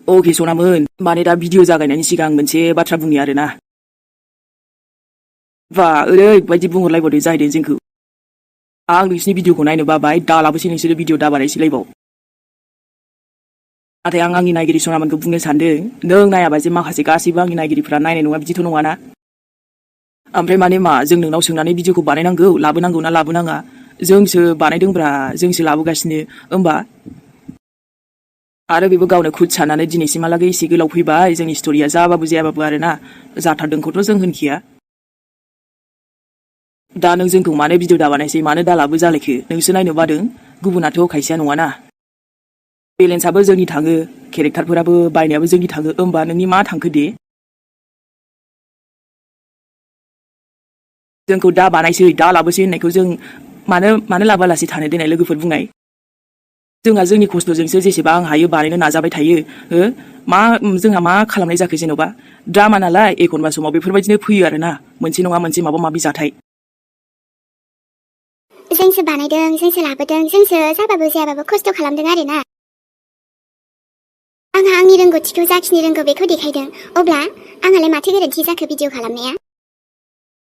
Oke sonamun, माने दा video जागायनायनि सिगां मोनसे बाथ्रा बुंनि आरोना। बा ओरैबायदि बुंहरलायबावदों जाहैदों जोंखौ। आं नोंसिनि भिडिअखौ नायनो बाबाय, दालाबोसै नोंसोरो भिडिअ दाबानायसैलायबाव। नाथाय आं आंनि नायगिरि सनामोनखौ बुंनो सानदों, नों नायाबा जे माखासे गासैबो आंनि नायगिरिफोरा नायनाय नङा बिदिथ' नङाना। ओमफ्राय माने मा जों नोंनाव सोंनानै भिडिअखौ बानायनांगौ, लाबोनांगौ ना लाबोनाङा? जोंसो बानायदोंब्रा, जोंसो लाबोगासिनो, होमबा? आरो बेबो गावनो खुद साननानै दिनैसिमहालागै एसे गोलाव फैबाय, जोंनि स्ट'रिया जाबाबो जायाबाबो आरोना, जाथारदोंखौथ' जों होनखिया। दा नों जोंखौ मानो भिडिअ दाबानायसै, मानो दालाबो जालायखो, नोंसो नायनो बादों, गुबुनाथ' खायसेया नङाना। बेलेन्सआबो जोंनि थाङो, केरेक्टारफोराबो बायनायाबो जोंनि थाङो, होमबा नोंनि मा थांखो दे? जोंखौ दा बानायसै, दा लाबोसै होननायखौ जों मानो लाबोआलासे थानो देनाय लोगोफोर बुंनाय? जोंहा जोंनि खस्थ'जोंसो जेसेबां हायो बानायनो नाजाबाय थायो, जोंहा मा खालामनाय जाखो जेन'बा? ड्रामा नालाय एखनबा समाव बेफोरबायदिनो फैयो आरोना, मोनसे नङा मोनसे माबा माबि जाथाय। जोंसो बानायदों, जोंसो लाबोदों, जोंसो जाबाबो जायाबाबो खस्थ' खालामदों आरोना। आंहा आंनि रोंगौथिखौ जाखिनि रोंगौ बेखौ देखायदों, अब्ला आंहालाय माथो गोरोन्थि जाखो भिडिअ खालामनाया?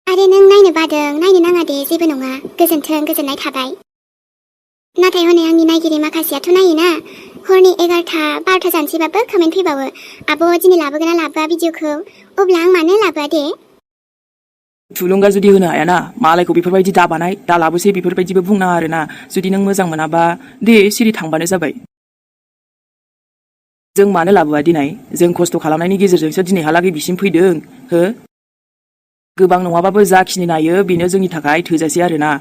आरो नों नायनो बादों, नायनो नाङा दे, जेबो नङा, गोजोन्थों, गोजोननाय थाबाय। नाथाय हनै आंनि नायगिरि माखासेयाथ' नायोना, हरनि 11टा 12टा जानोसैबाबो कमेन्ट फैबावो, आब' दिनै लाबोगोन ना लाबोआ भिडिअखौ? अब्ला आं मानो लाबोआ दे? थुलुंगा जुदि होनो हायाना, मालायखौ बेफोरबायदि दाबानाय, दा लाबोसै बेफोरबायदिबो बुंनाङा आरोना। जुदि नों मोजां मोनाबा दे सिरि थांबानो जाबाय। जों मानो लाबोआ दिनै? जों खस्थ' खालामनायनि गेजेरजोंसो दिनैहालागै बिसिम फैदों, गोबां नङाबाबो जाखिनि नायो बेनो जोंनि थाखाय थोजासे आरोना।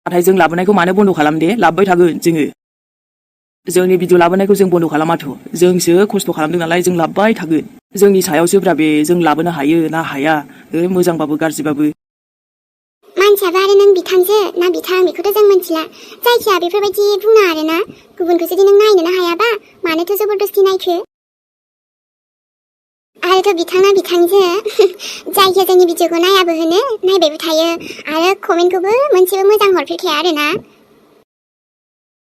नाथाय जों लाबोनायखौ मानो बन्द' खालाम दे? लाबोबाय थागोन जोङो। जोंनि भिडिअ लाबोनायखौ जों बन्द' खालामाथ', जोंसो खस्थ' खालामदों नालाय जों लाबोबाय थागोन। जोंनि सायावसोब्रा बे, जों लाबोनो हायो ना हाया, मोजांबाबो गाज्रिबाबो। मानसियाबो आरो नों बिथांजो ना बिथां बेखौथ' जों मिथिला, जायखिया बेफोरबायदि बुङा आरोना। गुबुनखौ जुदि नों नायनोनो हायाबा मानोथो जबरदस्ति नायखो? आरोथ' बिथाङा बिथांजो, जायखिया जोंनि भिडिअखौ नायाबो होनो, नायबायबो थायो, आरो कमेन्टखौबो मोनसेबो मोजां हरफेरखाया आरोना।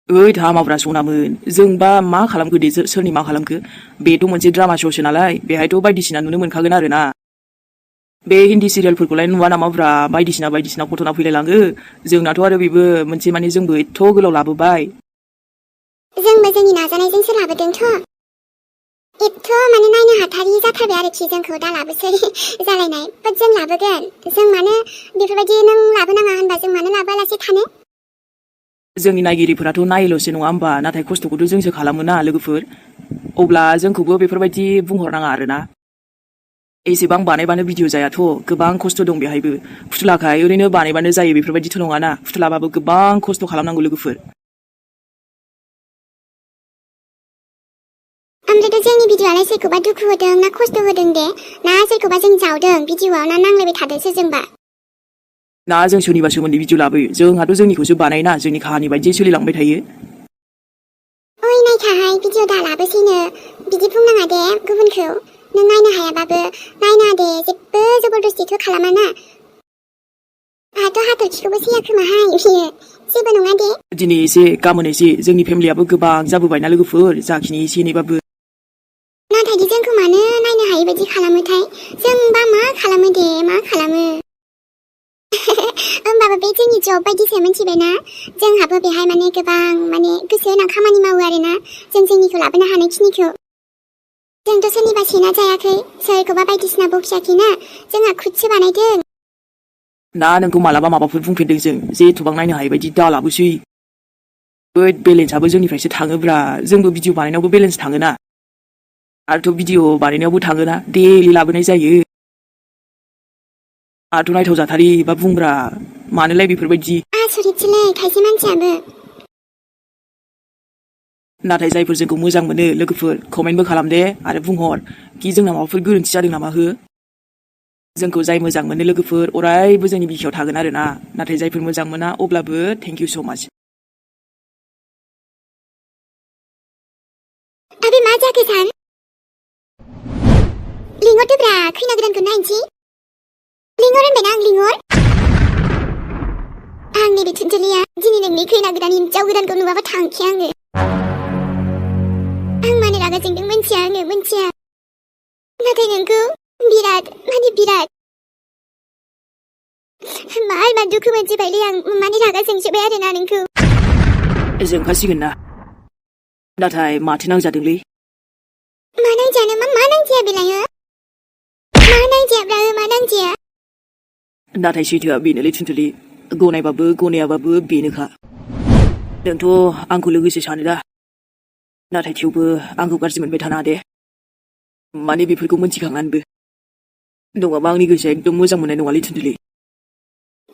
ओइ हामाब्रा सनामोन, जोंबा मा खालामखो दे, सोरनि मा खालामखो? बेथ' मोनसे ड्रामा श'सो नालाय, बेहायथ' बायदिसिना नुनो मोनखागोन आरोना। बे हिन्दी सिरियालफोरखौलाय नुवा नामाब्रा, बायदिसिना घटना फैलायलाङो। जोंनाथ' आरो बेबो मोनसे, माने जोंबो एथ' गोलाव लाबोबाय। जोंबो जोंनि नाजानायजोंसो लाबोदोंथ'। एथ' माने नायनो हाथारि जाथारबाय आरोखि जोंखौ दा लाबोसै जालायनाय, बाट जों लाबोगोन। जों मानो बेफोरबायदि नों लाबोनाङा होनबा जों मानो लाबोआलासे थानो? जोंनि नायगिरिफोराथ' नायोल'सो नङा होमबा, नाथाय खस्थ'खौथ' जोंसो खालामोना लोगोफोर। अब्ला जोंखौबो बेफोरबायदि बुंहरनाङा आरोना। एसेबां बानायबानो भिडिअ जायाथ', गोबां खस्थ' दं बेहायबो। फुथुलाखाय ओरैनो बानायबानो जायो बेफोरबायदिथ' नङाना, फुथुलाबाबो गोबां खस्थ' खालामनांगौ लोगोफोर। ओमफ्रायथ' जोंनि भिडिअआलाय सोरखौबा दुखु होदों ना खस्थ' होदों दे? ना सोरखौबा जों जावदों भिडिअआव, ना नांलायबाय थादोंसो जोंबा? ना जों सोरनिबा सोमोन्दै भिडिअ लाबोयो, जोंहाथ' जोंनिखौसो बानायना, जोंनि काहानि बायदि सोलिलांबाय थायो। ओइ नायखाहाय भिडिअ दा लाबोसैनो, बिदि बुंनाङा दे गुबुनखौ। नों नायनो हायाबाबो नायनाङा दे, जेबो जबरदस्तिथ' खालामाना। आहाथ' हाथरखिखौबो सैया खोमाहाय बियो, जेबो नङा दे। दिनै एसे गाबोन एसे, जोंनि फेमिलियाबो गोबां जाबोबायना लोगोफोर, जाखिनि एसे एनैबाबो। नाथाय दि जोंखौ मानो नायनो हायै बायदि खालामोथाय? जोंबा मा खालामो दे, मा खालामो? होमबाबो बे जोंनि जब बायदिसो मिथिबायना, जोंहाबो बेहाय माने गोबां गोसो होना खामानि मावो आरोना, जों जोंनिखौ लाबोनो हानायखिनिखौ। जोंथ' सोरनिबा सेना जायाखै, सोरखौबा बायदिसिना बखियाखैना, जोंहा खुदसो बानायदों। ना नोंखौ मालाबा माबाफोर बुंफेरदों जों, जे एथ'बां नायनो हायै बायदि दा लाबोसै? बेलेन्सआबो जोंनिफ्रायसो थाङोब्रा, जोंबो भिडिअ बानायनायावबो बेलेन्स थाङोना। आरोथ' भिडिअ बानायनायावबो थाङोना, डेलि लाबोनाय जायो। आरोथ' नायथाव जाथारि बा बुंब्रा, मानोलाय बेफोरबायदि? आसरितसोलै खायसे मानसियाबो। नाथाय जायफोर जोंखौ मोजां मोनो लोगोफोर, कमेन्टबो खालाम दे, आरो बुंहर कि जोंना माबाफोर गोरोन्थि जादों नामा हो? जोंखौ जाय मोजां मोनो लोगोफोर, अरायबो जोंनि बिखायाव थागोन आरोना। नाथाय जायफोर मोजां मोना, अब्लाबो थेंक इउ स' माच। आबे मा जाखो सान? लिंहरदोब्रा, खैना गोदानखौ नायनोसै। लिंहर होनबायना आं, लिंहर। आं नैबे थुनथुलिया दिनै नोंनि खैना गोदान हिनजाव गोदानखौ नुवाबा थांखाया आङो। आं माने मोनथिया आङो मोनथिया नाथाय नोंखौ बिराद माने बिराद मा दुखु मोनजोबबायलै आं माने रागा जोंजोब्बाय आरोना नोंखौ जोंखासिगोन ना नाथाय माथो नांजादोंलै मा नांजानो मा नांजाया बेलाय हो मा नांजायाब्रा मा नांजाया नाथाय सैथोआ बेनोलै थुनथुलि गनायबाबो गनायाबाबो बेनोखा नोंथ' आंखौ लोगोसे सानो दा नाथाय थेवबो आंखौ गाज्रि मोनबाय थानाङा दे माने बेफोरखौ मोनथिखांनानैबो नङाबा आंनि गोसोआ एकदम मोजां मोननाय नङालै थुनथुलि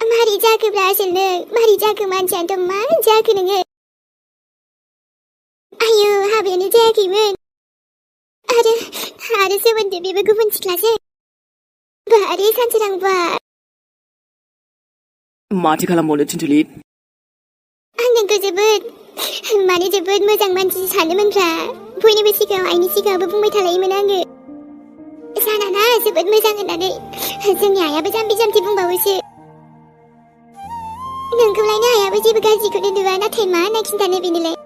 मारै जाखोब्रा आसोलनो मारै जाखो मानसियानोथ' मा जाखो नोङो आयौ हाबायानो जायाखैमोन आरो सोमोन्दो बेबो गुबुन सिख्लासो बारे सानसोरां बा माथो खालामबावनो थुनथुलि आं नोंखौ जोबोद मोजां मानसि सानोमोनब्रा बयनिबो सिगाङाव आइनि सिगाङावबो बुंबाय थालायोमोन आङो जानाना जोबोद मोजां होननानै जोंनि आइयाबो जाम्बि जाम्बि बुंबावोसो नोंखौलायनो आइयाबो जेबो गाज्रिखौनो नुवा नाथाय मा होनना खिन्थानो बेनोलाय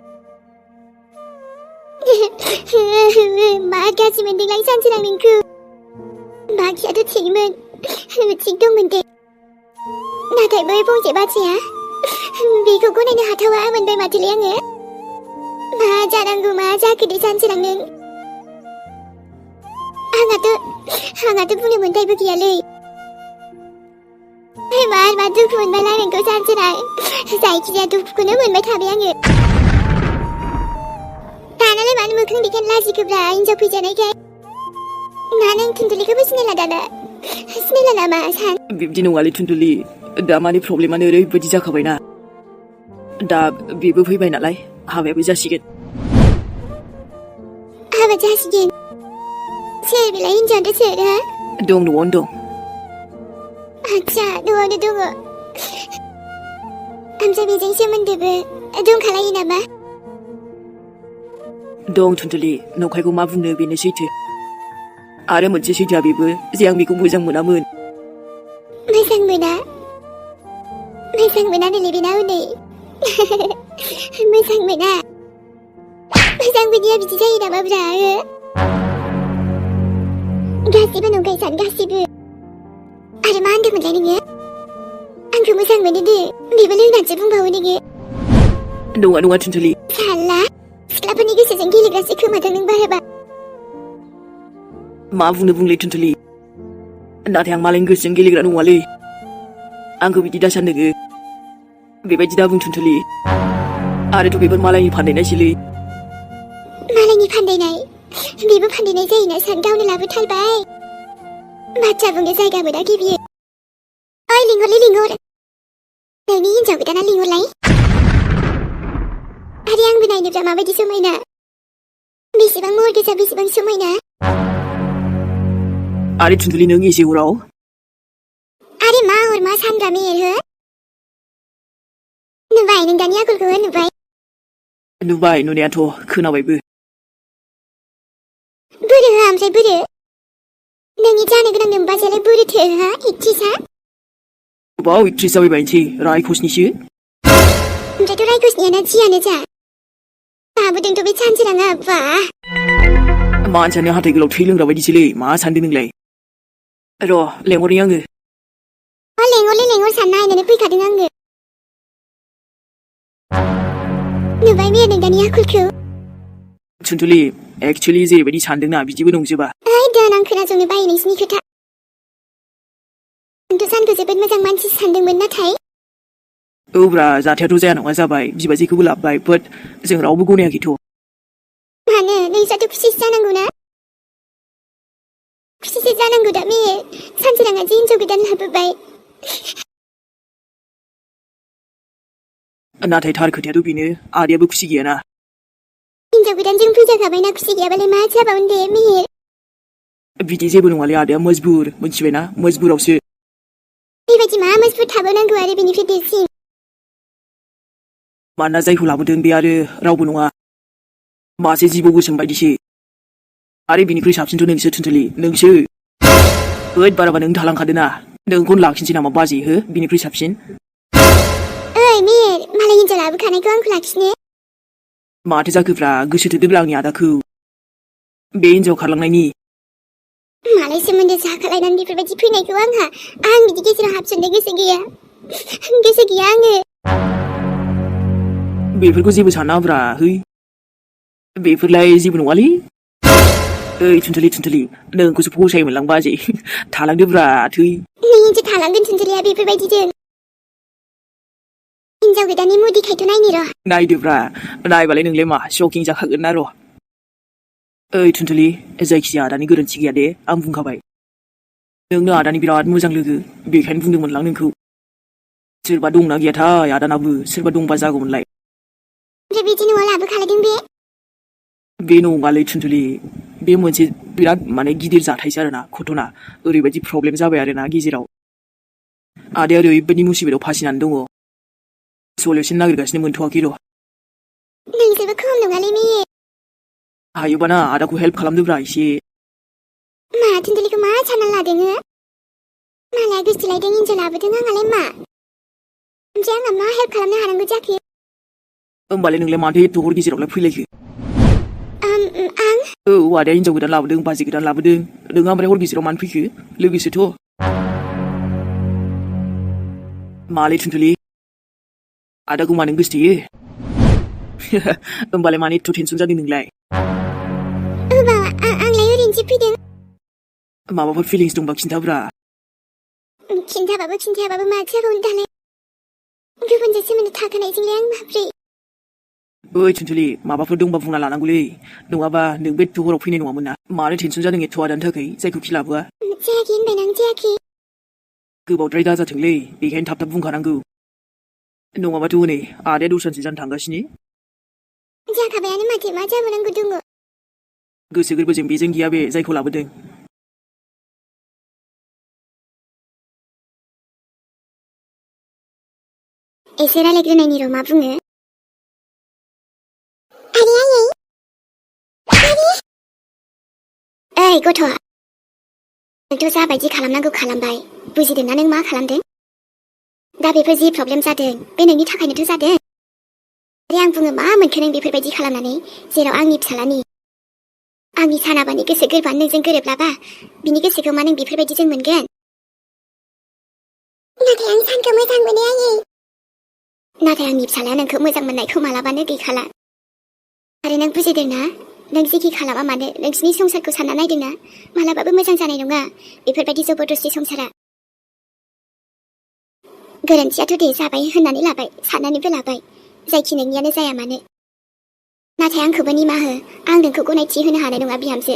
मा गाज्रि मोनदोंलाय सानसोरां नोंखौ बाखियाथ' थिगमोन थिग दंमोन दे नाथाय बै फंसे बाथ्राया बेखौ गनायनो हाथावा मोनबाय माथोलै आङो मा जानांगौ मा जाखो दे सानसोरां नों आंहाथ' बुंनो मोन्थायबो गैयालै मा दुखु मोनबायलाय नोंखौ सानसोरां जायखिजाया दुखुखौनो मोनबाय थाबाय आङो दानालाय मानो मोखां देखायनो लाजिखोब्रा हिनजाव फैजानायखाय ना नों थुनथुलिखौबो सिनायला दाना सिनायला नामा सान बिब्दि नङालै थुनथुलि दा माने प्रब्लेमानो ओरैबायदि जाखाबायना दा बेबो फैबाय नालाय हाबायाबो जासिगोन हाबा जासिगोन सोर बेलाय हिनजावानोथ' सोर हा दं न'आवनो दं आच्छा न'आवनो दङ ओमफ्राय बेजों सोमोन्दोबो दंखालायो नामा दं थुनथुलि नंखायखौ मा बुंनो बेनो सैथो आरो मोनसे सैथोआ बेबो जे आं बेखौ मोजां मोनामोन मोजां मोनानोलै बेना हनै मोजां मोनिया बिदि जायो नामाब्रा गासिबो नंखाय सान गासिबो आरो मा होनदोंमोनलाय नोङो आंखौ मोजां मोनो दे बेबो लोंनानैसो बुंबावो नोङो नङा थुनथुलि साला सिख्लाफोरनि गोसोजों गेलेग्रासो खोमादों नों बाहेबा मा बुंलै थुनथुलि नाथाय आं मालायनि गोसोजों गेलेग्रा नङालै आंखौ बिदि दासान नोङो बेबायदि दा बुं थुनथुलि आरोथ' बेफोर मालायनि फान्दायनायसोलै मालायनि फान्दायनाय बेबो फान्दायनाय जायोना सान गावनो लाबोथारबाय बाथ्रा बुंनो जायगा मोनाखै बियो ओइ लिंहर नोंनि हिनजाव गोदाना लिंहरलाय आरो आंबो नायनोब्रा माबायदि समायना बेसेबां महर गोसा बेसेबां समायना आरे थुनथुलि नों एसे हराव आरे मा हर मा सानग्रा मेहेर हो नुबाय नों दानि आखलखौ नुबाय नुनायाथ' खोनाबायबो बोरो हो ओमफ्राय बोरो नोंनि जानो गोनां नोमबाजैयालाय बोरोथो हा एक्ट्रिसा बाव एक्ट्रिस जाबायबायनोसै रायखसनिसो ओमफ्रायथ' रायखसनियाना जियानो जा लाबोदोंथ' बे सानसोराङा बा मानसियानो हाथाय गोलाव थै लोंग्रा बायदिसोलै मा सानदों नोंलाय र' लेंहरनि आङो लेंहर सानना नायनानै फैखादों आङो नुबाय मेहेर नों दानि आखलखौ थुनथुलि एक्चुअलि जेरैबायदि सानदोंना बिदिबो नंजोबा ओइ दोन आं खोनासंनो बायो नोंसिनि खोथा आंथ' सानखौ जोबोद मोजां मानसि सानदोंमोन नाथाय औब्रा जाथायाथ' जाया नङा जाबाय बिबाजैखौबो लाबोबाय बाट जों रावबो गनायाखैथ' मानो नोंस्राथ' खुसिसो जानांगौ ना खुसिसो जानांगौ दा मेहेर सानसोराङा जे हिनजाव गोदान लाबोबाय नाथाय थार खोथायाथ' बेनो आदैयाबो खुसि गैयाना हिनजाव गोदानजों फैजाखाबायना खुसि गैयाबालाय मा जाबावनो दे मेहेर बिदि जेबो नङालै आदैया मजबुर मोनथिबायना मजबुरावसो बेबायदि मा मजबुर थाबावनांगौ आरो बेनिफ्राय देरसिन मानोना जायखौ लाबोदों बे आरो रावबो नङा मासे जिबौ गोसोम बायदिसो आरो बिनिख्रुइ साबसिनथ' नोंसो थुनथुलि नोंसो ओद बाराबा नों थालांखादोना नोंखौनो लाखिनोसै नामा बाजै हो बिनिख्रुइ साबसिन ओइ मेहेर मालाय हिनजाव लाबोखानायखौ आंखौ लाखिनो माथो जाखोफ्रा गोसो थोदोब्ला आंनि आदाखौ बे हिनजाव खारलांनायनि मालाय सोमोन्दो जाखालायनानै बेफोरबायदि फैनायखौ आं बिदि गेजेराव हाबसननो गोसो गैया आङो बेफोरखौ जेबो सानाब्रा है बेफोरलाय जेबो नङालै ओइ थुनथुलि नोंखौसो फसायोमोनलां बाजै थालांदोब्रा थै नोंसो थालांगोन थुनथुलिया बेफोरबायदिजों हिनजाव गोदाननि मुदिखायथ' नायनि र' नायदोब्रा नायबालाय नोंलाय मा शकिं जाखागोन ना र' ओइ थुनथुलि जायखिजाया आदानि गोरोन्थि गैया दे आं बुंखाबाय नोंनो आदानि बिराद मोजां लोगो बेखायनो बुंदोंमोनलां नोंखौ सोरबा दंना गैयाथाय आदानाबो सोरबा दंबा जागौमोनलाय ओमफ्राय बिदि न'आव लाबोखालायदों बे नङालै थुनथुलि बे मोनसे बिराद गिदिर जाथायसो आरोना घटना ओरैबायदि प्रब्लेम जाबाय आरोना गेजेराव आदाया ओरैबायदि मुसिबतआव फासिनानै दङ सलिउसन नागिरगासिनो मोनथ'वाखै र' नोंसोरबो खम नङालै मेये हायोबाना आदाखौ हेल्प खालामदोब्रा एसे मा थुनथुलिखौ मा सानना लादों मालाया गोसो लायदों हिनजाव लाबोदों आंहालाय मा ओमफ्राय आंहा मा हेल्प खालामनो हानांगौ जाखो होमबालाय नोंलाय माथो एथ' हर गेजेरावलाय फैलायखो आं औ आदाया हिनजाव गोदान लाबोदों बाजै गोदान लाबोदों नोंहा ओमफ्राय हर गेजेराव मानो फैखो लोगोसोथ' मालै थुनथुलि आदाखौ मानो गोसोथोयो होमबालाय मानो एथ' टेनसन जादों नोंलाय आंलाय ओरैनोसो फैदों माबाफोर फिलिंस दंबा खिन्थाब्रा खिन्थायाबाबो मा जाबावनो दालाय गुबुनजों सोमोन्दो थाखानायजोंलाय आं माब्रै ओइ थुनथुलि माबाफोर दंबा बुंना लानांगौलै नङाबा नोंबो एथ' हराव फैनाय नङामोन ना मानो टेनसन जादों एथ' आदानि थाखाय जायखौ खिलाबोआ जायाखै होनबाय नों जायाखै गोबावद्राय दाजाथोंलै बेखायनो थाब बुंखानांगौ नङाबाथ' हनै आदाया दस्रानिसो जानो थांगासिनो जाखाबायानो माथो मा जाबावनांगौ दङ गोसो गोरबोजों बेजों गैया बे जायखौ लाबोदों एसे रायलायग्रोनायनि र' मा बुङो ओइ गथ'आ नोंथ' जाबायदि खालामनांगौ खालामबाय बुजिदोंना नों मा खालामदों दा बेफोर जि प्रब्लेम जादों बे नोंनि थाखायनोथ' जादों आरो आं बुङो मा मोनखो नों बेफोरबायदि खालामनानै जेराव आंनि फिसालानि आंनि सानाबानि गोसो गोरबोआनो नोंजों गोरोबलाबा बिनि गोसोखौ मा नों बेफोरबायदिजों मोनगोन नाथाय आं सानखौ मोजां मोनो नाथाय आंनि फिसालाया नोंखौ मोजां मोननायखौ मालाबानो गैखाला आरो नों बुजिदोंना नों जेखि खालामा मानो नोंसिनि संसारखौ सानना नायदोंना मालाबाबो मोजां जानाय नङा बेफोरबायदि जबरदस्ति संसारा गोरोन्थियाथ' दे जाबाय होननानै लाबाय साननानैबो लाबाय जायखि नोंनियानो जाया मानो नाथाय आंखौबो निमाहा हो आं नोंखौ गनायथि होनो हानाय नङा बिहामजो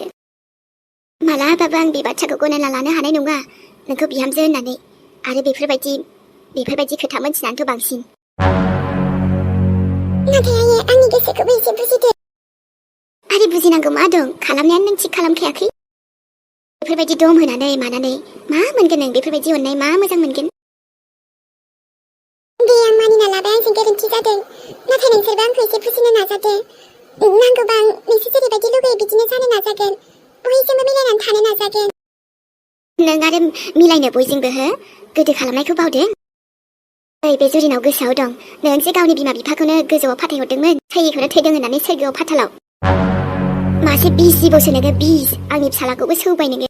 मालाबाबो आं बे बाथ्राखौ गनायना लानो हानाय नङा नोंखौ बिहामजो होननानै आरो बेफोरबायदि खोथा मोनथिनानैथ' बांसिन नाथाय आंनि गोसोखौबो एसे बुजिदो आरो बुजिनांगौ मा दं खालामनायानो नों थिग खालामखायाखै बेफोरबायदि दम होनानै मानानै मा मोनगोन नों बेफोरबायदि अननाय मा मोजां मोनगोन दे आं मानिना लाबाय आंजों गोरोन्थि जादों नाथाय नोंसोरबो आंखौ एसे बुजिनो नाजादो नांगौबा आं नोंसोर जेरैबायदि लुबैयो बिदिनो जानो नाजागोन बयजोंबो मिलायनानै थानो नाजागोन नों आरो मिलायनो बयजोंबो हो गोदो खालामनायखौ बावदों ओइ बे जुरिनाव गोसोआव दं नोंसो गावनि बिमा बिफाखौनो गोजौआव फाथायहरदोंमोन थैयैखौनो थैदों होननानै सोरगोआव फाथालाव मासे बिस जिबौसो नोङो बिस आंनि फिसालाखौबो सौबाय नोङो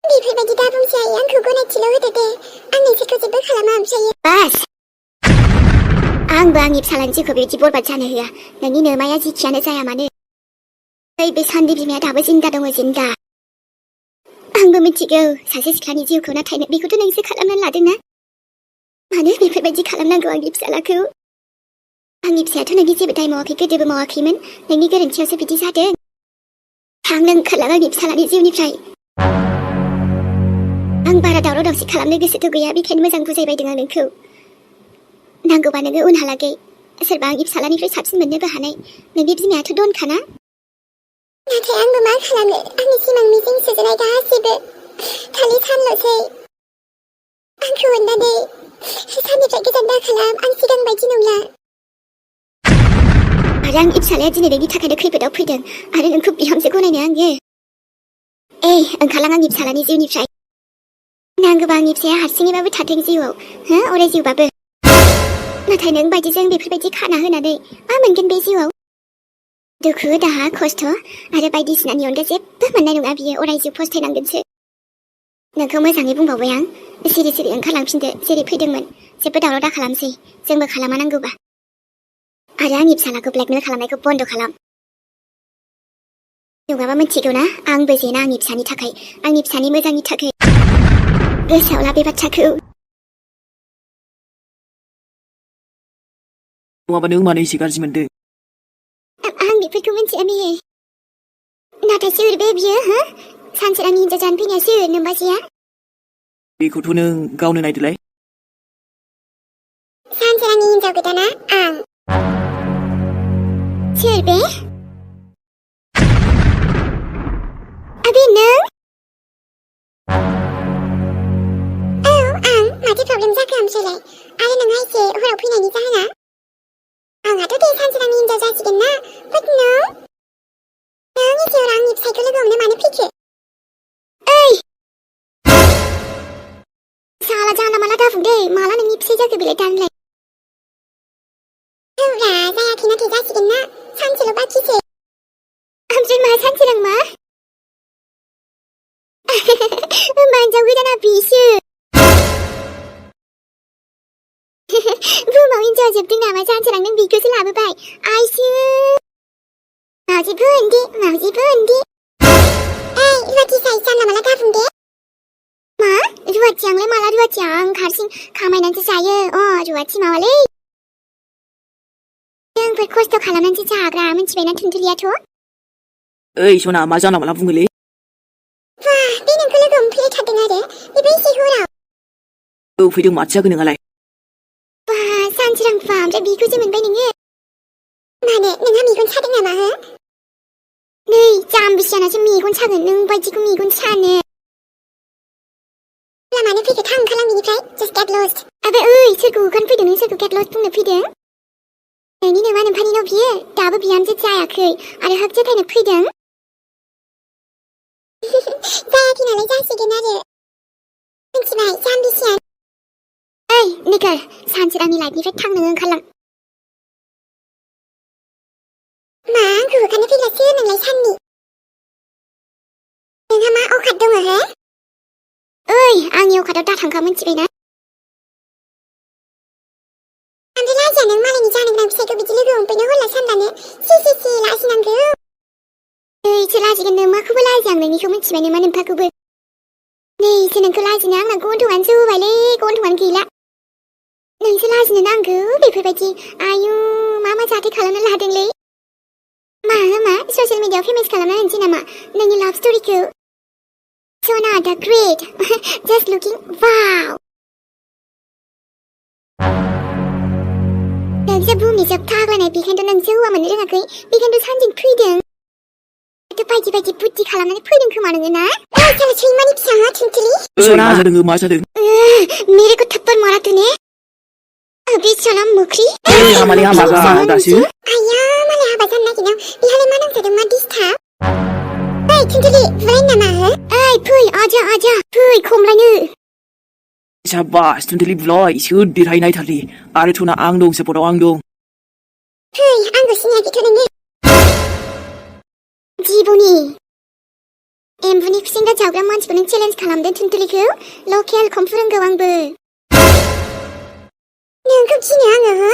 बेफोरबायदि दा बुंसै आंखौ गनायथिल' होदो दे आं नोंसोरखौ जेबो खालामा ओमफ्राय बास आंबो आंनि फिसालानि जिउखौ बेबायदि बरबाद जानो होआ नोंनि नोमाया जिखियानो जाया मानो ओइ बे सान्दै बिमाया दाबो जिंदा दङ जिंदा आंबो मिथिगौ सासे सिख्लानि जिउखौ नाथाय बेखौथ' नोंसो खालामनानै लादोंना मानो बेफोरबायदि खालामनांगौ आंनि फिसालाखौ आंनि फिसायाथ' नोंनि जेबो दाय मावाखै गोदोबो मावाखैमोन नोंनि गोरोन्थियावसो बिदि जादों थां नों ओंखारलां आंनि फिसालानि जिउनिफ्राय आं बारा दावराव दावसि खालामनो गोसोथ' गैया बेखायनो मोजां बुजायबायदों आं नोंखौ नांगौबा नोङो उनहालागै सोरबा आंनि फिसालानिफ्राय साबसिन मोननोबो हानाय नोंनि बिमायाथ' दनखाना नाथाय आंबो मा खालामनो आंनि सिमां मिजिं सुजुनाय गासैबो खालि सानल'सै आंखौ अननानै साननिफ्राय गोजान दा खालाम आं सिगां बायदि नंला आरो आंनि फिसालाया दिनै नोंनि थाखायनो खैफोदाव फैदों आरो नोंखौ बिहामजो गनायनो आङो ओंखारलां आंनि फिसालानि जिउनिफ्राय नांगौबा आंनि फिसाया हारसिङैबाबो थाथों जिउआव अराय जिउबाबो नाथाय नों बायदिजों बेफोरबायदि खाना होनानै मा मोनगोन बे जिउआव दुखु दाहा खस्थ' आरो बायदिसिनानि अनगा जेबो मोननाय नङा बियो अराय जिउ फस्थायनांगोनसो नोंखौ मोजाङै बुंबावबाय आं सिरि सिरि ओंखारलांफिनदो जेरै फैदोंमोन जेबो दावराव दा खालामसै जोंबो खालामा नांगौबा आरो आंनि फिसालाखौ ब्लेकमेल खालामनायखौ बन्द' खालाम नङाबा मिथिगौ ना आंबो जेना आंनि फिसानि थाखाय आंनि फिसानि मोजांनि थाखाय गोसोआव ला बे बाथ्राखौ नङाबा नों मानो एसे गाज्रि मोनदों आं बेफोरखौ मिथिया मेहे नाथाय सोर बे बियो हो सानसे आंनि हिन्जाव जानो फैनाया सोर नोम्बाजैया बेखौथ' नों गावनो नायदोलाय सानसे आंनि हिन्जाव गोदाना आं सोर बे आबे नों औ आं माथो प्रब्लेम जाखो ओमफ्रायलाय आरो नोंहा एसे हराव फैनायनि जाहोना आंहाथ' दे सानसे आंनि हिन्जाव जासिगोन ना बाट नों एसे हराव आंनि फिसायखौ लोगो हमनो मानो फैखो ओइ साला जानला माला दाबुंदै माला नोंनि फिसाय जाखो बेलाय दानलाय औब्रा जायाखै नाथाय जासिगोन ना सानसेल' बाखिसै ओमफ्राय मा सानसे मा होमबा हिन्जाव गोदाना बेसो बुहुमाव हिन्जावा जोबदों नामा सानसे नों बेखौसो लाबोबाय आइसो मावजिबो उन्दै ओइ रुवाथि साइ जानला माला दाबुंदे मा रुवाथि आंलाय माला रुवाथि आं हारसिं खामायनानैसो जायो रुवाथि मावालै जोंफोर खस्थ' खालामनानैसो जाग्रा मिथिबायना थुनथुलियाथ' ओइ सना मा जानला माला बुङोलै बा बे नोंखौ लोगो हमफैबाय थादों आरो बेबो एसे हराव औ फैदों माथो जाखो नोंहालाय बा सानसोरांफा ओमफ्राय बेखौसो मोनबाय नोङो मानो नोंहा मेगन सादों नामा हो नै जाम्बिसियानासो मेगन सागोन नों बायदिखौ मेगन सानो मानो फैखो थां ओंखारलां बिनिफ्राय just get lost आबे ओइ सोरखौ होखारनो फैदों नों सोरखौ get lost बुंनो फैदों नोंनि नोमा नोम्फानि न' बियो दाबो बिहामजो जायाखै आरो हाब जथायनो फैदों जायाखै नालाय जासिगोन आरो मिथिबाय जाम्बिसियान ओइ निकोल सानसोरांनि लाइफनिफ्राय थां नोङो ओंखारलां मा आंखौ होखारनो फैग्रासो नोंलाय साननि नोंहा मा अखाद दङ हो ओइ आंनि अखादाव दा थांखा मिथिबायना ओमफ्राय लाजिया नों मालायनि जानो गोनां फिसायखौ बिदि लोगो हमफैनो हरला सानलानो सि लाजिनांगौ नैसो लाजिगोन नोमाखौबो लाजिया आं नोंनिखौ मिथिबाय नोमा नोम्फाखौबो नैसो नोंखौ लाजिनो आंना गन्थंआनो जौबायलै गन्थंआनो गैला नोंसो लाजिनो नांगौ बेफोरबायदि आयु मा जाथाय खालामनो लादोंलै मा ससियेल मिडियायाव फेमास खालामना होनसै नामा नोंनि लाभ स्ट'रिखौ सना दा ग्रेट जास्ट लुकिं वाव नोंसो बुहुमनि जोबथा आग्लायनाय बेखायनोथ' नोंसो हौवा मोननो रोङाखै बेखायनोथ' सानजों फैदों बायदि बुद्धि खालामनानै फैदों खोमा नोङो ना साला सैमानि फिसा हा थुनथुलि सना मा जादों मेरे को थप्पड़ मारा तूने अबे साला मुखरी हामालै हामा दासो आया मालाय हाबा जानो नागिरदों बेहालाय मा नांथारदों मा डिस्टार्ब ओइ थुनथुलि बुलाय नामा हो ओइ फै आजा फै खमलायनो साबास थुनथुलि बुलाय सोर देरहायनायथारलै आरो थुना आं दं सापर्टआव आं दं फै आंखौ सिनायाखैथ' नोङो जिबौनि एम्बुनि खुसेंग्रा जाग्रा मानसिखौ नों चेलेन्ज खालामदों थुनथुलिखौ लकेल खम फोरोंगौ आंबो नोंखौ गिनो आङो हो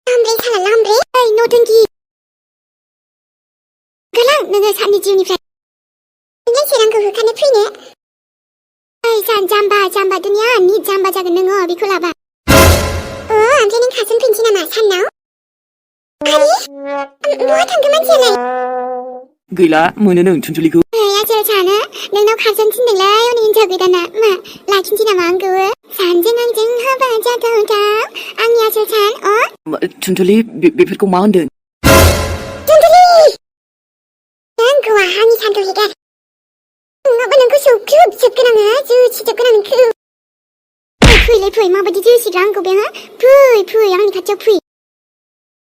लामब्रे साला लामब्रे ओइ नौटंकि गोलां नोङो साननि जिउनिफ्राय नों सोर आंखौ होखारनो फैनो ओइ जाम्बा दुनिया नि जाम्बा जागोन नोङो बेखौ लाबा ओमफ्राय नों खारसन फैनोसै नामा साननाव आरे बहा थांखो मानसियालाय गैला मोनो नों थुनथुलिखौ आजोल सानो नोंनाव खारसन थिनदोंलै आंनि हिन्जाव गोदाना मा लाखिनोसै नामा आंखौ सानजों आंजों हाबा जाथावथाव आंनि आजोल सान थुनथुलि बेफोरखौ मा होनदों थुनथुलि नोंखौ आंनि सानखौ हेगार नङाबा नोंखौ सौख्रुबजोबगोन आङो जोसिजोबगोन आं नोंखौ फैलाय फै माबायदि जोसिग्रा आंखौ बे हा फै आंनि खाथियाव फै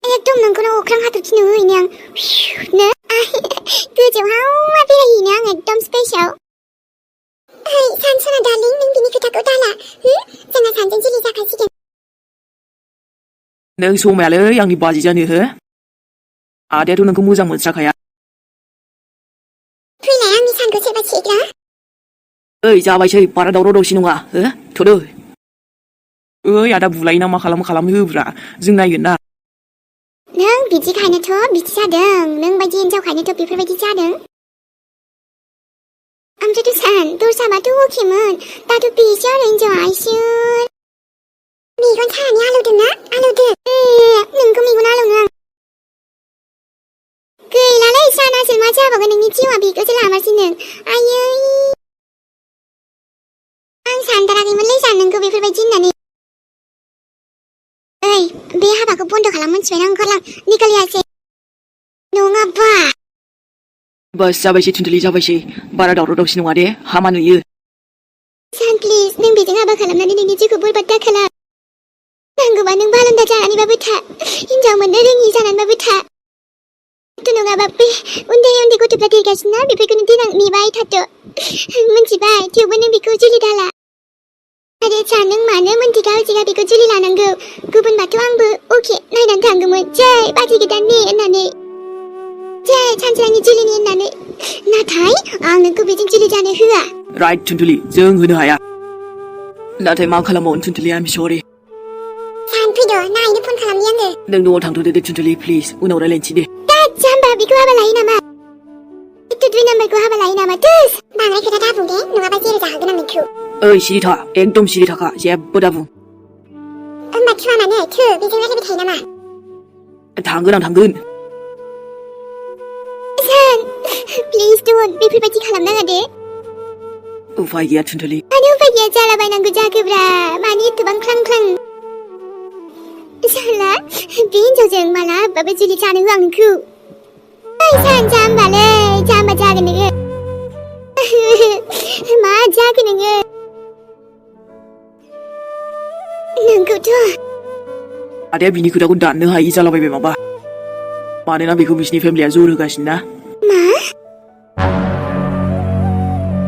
एकदम नोंखौनो अख्रां हाथरखि नुहोहैनो आं नो गोजौआव हावा बेरायहैनो आं एकदम स्पेसआव ओइ सानसना डार्लिं नों बिनि खोथाखौ दाला जोंहा सानजों जुलि जाखासिगोन नों समायालै आंनि बाजै जानो हो 아대도 नोंखौ मोजां मोनस्राखाया। फैलाय आंनि सानखौ सोरबा सेग्रा। ओइ जाबायसै बारा दावराव दावसि नङा हो थ'दो। ओइ आदा बुलायोना मा खालामो होब्रा जों नायगोन ना। नों बिदिखायनोथ' बिदि जादों नों बायदि हिनजावखायनोथ' बेफोरबायदि जादों। ओमफ्रायथ' सान दस्राबाथ' अकेमोन दाथ' बेसो आरो हिनजावा आइसोर। मेगन सानानै आलौदोंना आलौदों नोंखौ मेगन आलौनो आं गैलालै सानासो मा जाबावगोन नोंनि जिउआ बेखौसो लामारसै नों आयै आं सानथाराखैमोनलै सान नोंखौ बेफोरबायदि होननानै। ओइ बे हाबाखौ बन्द' खालाम मोनथिबायना ओंखारलां निकलियासै नङाबा। बास जाबायसै थुनथुलि जाबायसै बारा दावराव दावसि नङा दे हामा नुयो। सान प्लिज नों बेजों हाबा खालामनानै नोंनि जिउखौ बरबाद दाखालाम। नांगौबा नों बालन्दा जानानैबाबो था हिनजाव मोननो रोङि जानानैबाबो था। नङाबा बे उन्दै उन्दै गथ'फ्रा देरगासिनो ना बेफोरखौनो देनां नेबाय थाथ' मिन्थिबाय थेवबो नों बेखौ जुलि दाला। आरे सान नों मानो मोनथिखा हसिखा बेखौ जुलि लानांगौ गुबुनबाथ' आंबो अके नायनानै थांगौमोन जै बाजै गोदाननि होननानै जै सानसेरानि जुलिनि होननानै नाथाय आं नोंखौ बेजों जुलि जानो होआ। राइट थुनथुलि जों होनो हाया नाथाय मा खालामबावनो थुनथुलि आं सरि। सान फैद' नायनो फन खालामनि आङो। नों न'आव थांथ'दो दे थुनथुलि प्लिज उनाव रायलायनोसै दे। जाम्बा बेखौ हाबा लायो नामा दुइ नाम्बारखौ हाबा लायो नामा दोस बांद्राय खोथा दाबुं दे नङाबा जेरै जाहोगोन आं नोंखौ। ओइ सिरि था एकदम सिरि थाखा जेबो दाबुं। होमबा थुवा मानो थु बेजों रायलायबाय थायो नामा। थांगोन आं थांगोन। सान प्लिज डन्ट बेफोरबायदि खालामनाङा दे। उफाय गैया थुनथुलि। मानो उफाय गैया जालाबायनांगौ जाखोब्रा मानो एथबां ख्लां ख्लां साला बे हिनजावजों मालाबाबो जुलि जानो होआ नोंखौ। ओइ सान जाम्बालै जाम्बा जागोन नोङो मा जाखो नोङो नोंखौथ' आदाया बिनि खोथाखौ दाननो हायि जालाबायबाय माबा मानोना बेखौ बिसिनि फेमिलिया जर होगासिनो ना। मा